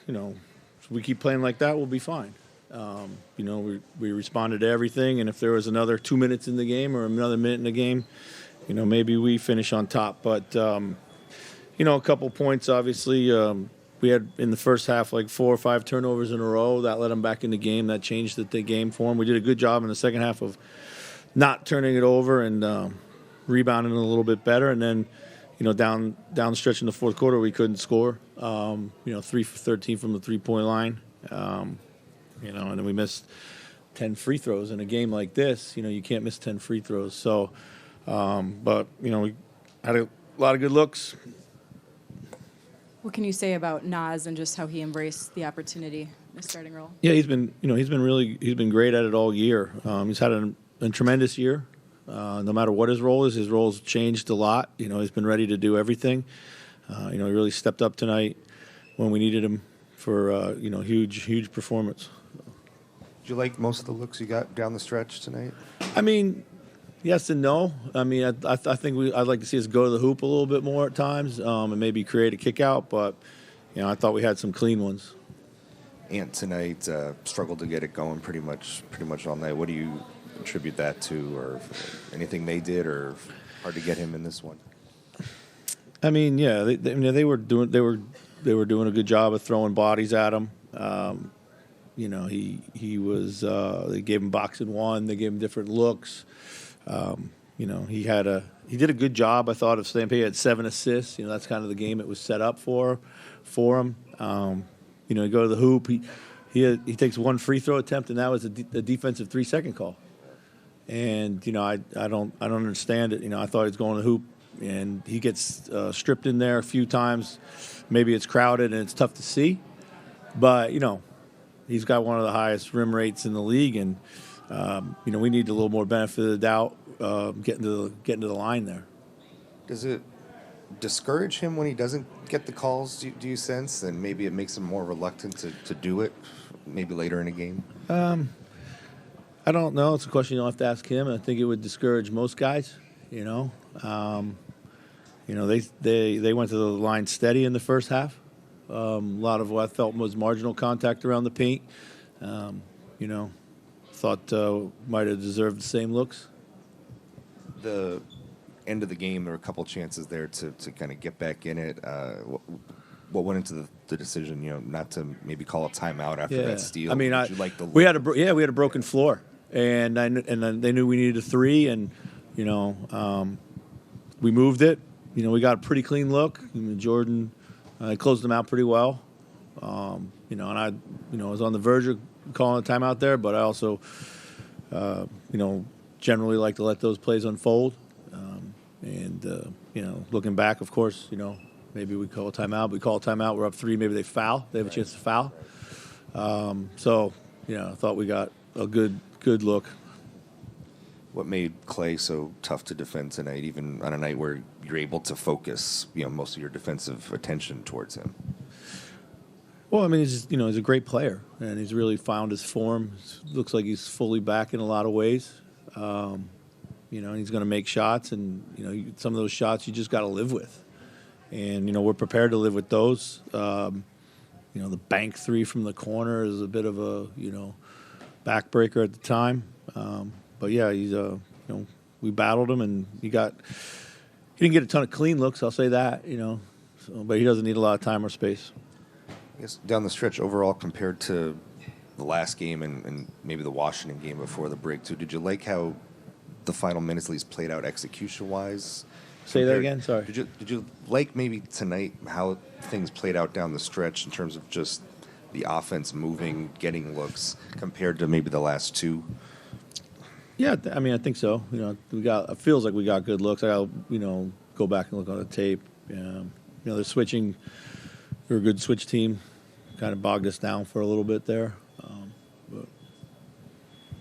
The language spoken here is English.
if we keep playing like that, we'll be fine. We responded to everything, and if there was another 2 minutes in the game or another minute in the game, maybe we finish on top. But, a couple points, obviously. We had in the first half like 4 or 5 turnovers in a row. That led them back in the game. That changed the game for them. We did a good job in the second half of not turning it over and rebounding a little bit better. And then, down the stretch in the fourth quarter, we couldn't score. 3 for 13 from the three-point line. And then we missed 10 free throws in a game like this. You can't miss 10 free throws. So, but we had a lot of good looks. What can you say about Naz and just how he embraced the opportunity in the starting role? Yeah, he's been great at it all year. He's had a tremendous year. No matter what his role is, his role's changed a lot. He's been ready to do everything. He really stepped up tonight when we needed him for huge performance. Did you like most of the looks you got down the stretch tonight? I mean, yes and no. I mean, I think I'd like to see us go to the hoop a little bit more at times and maybe create a kick out. But I thought we had some clean ones. Ant tonight struggled to get it going pretty much all night. What do you attribute that to, or anything they did, or hard to get him in this one? I mean, yeah, they were doing a good job of throwing bodies at him. He was. They gave him boxing one. They gave him different looks. He did a good job, I thought, of staying. He had 7 assists. That's kind of the game it was set up for him. You go to the hoop. He takes one free throw attempt, and that was a defensive 3-second call. And I don't understand it. I thought he was going to the hoop, and he gets stripped in there a few times. Maybe it's crowded and it's tough to see, but he's got one of the highest rim rates in the league, and we need a little more benefit of the doubt getting to the line there. Does it discourage him when he doesn't get the calls? Do you sense, and maybe it makes him more reluctant to do it, maybe later in a game? I don't know. It's a question you'll have to ask him. I think it would discourage most guys. They went to the line steady in the first half. A lot of what I felt was marginal contact around the paint. Thought might have deserved the same looks. The end of the game, there were a couple chances there to kind of get back in it. What went into the decision, not to maybe call a timeout after that steal? I mean, we had a broken floor, and then they knew we needed a 3, and we moved it. We got a pretty clean look. Jordan closed them out pretty well. And I was on the verge of calling a timeout there, but I also, generally like to let those plays unfold. Looking back, of course, maybe we call a timeout. We call a timeout. We're up 3. Maybe they foul. They have a chance to foul. I thought we got a good look. What made Clay so tough to defend tonight, even on a night where you're able to focus, most of your defensive attention towards him? Well, I mean, he's a great player, and he's really found his form. Looks like he's fully back in a lot of ways. And he's going to make shots, and some of those shots you just got to live with. And we're prepared to live with those. The bank 3 from the corner is a bit of a backbreaker at the time. But yeah, he's we battled him, and he didn't get a ton of clean looks. I'll say that, but he doesn't need a lot of time or space. I guess down the stretch overall, compared to the last game and maybe the Washington game before the break too, did you like how the final minutes at least played out execution-wise? Say that again. Sorry. Did you like maybe tonight how things played out down the stretch in terms of just the offense moving, getting looks, compared to maybe the last 2? Yeah, I mean, I think so. It feels like we got good looks. I got go back and look on the tape. They're switching. They're a good switch team. Kind of bogged us down for a little bit there.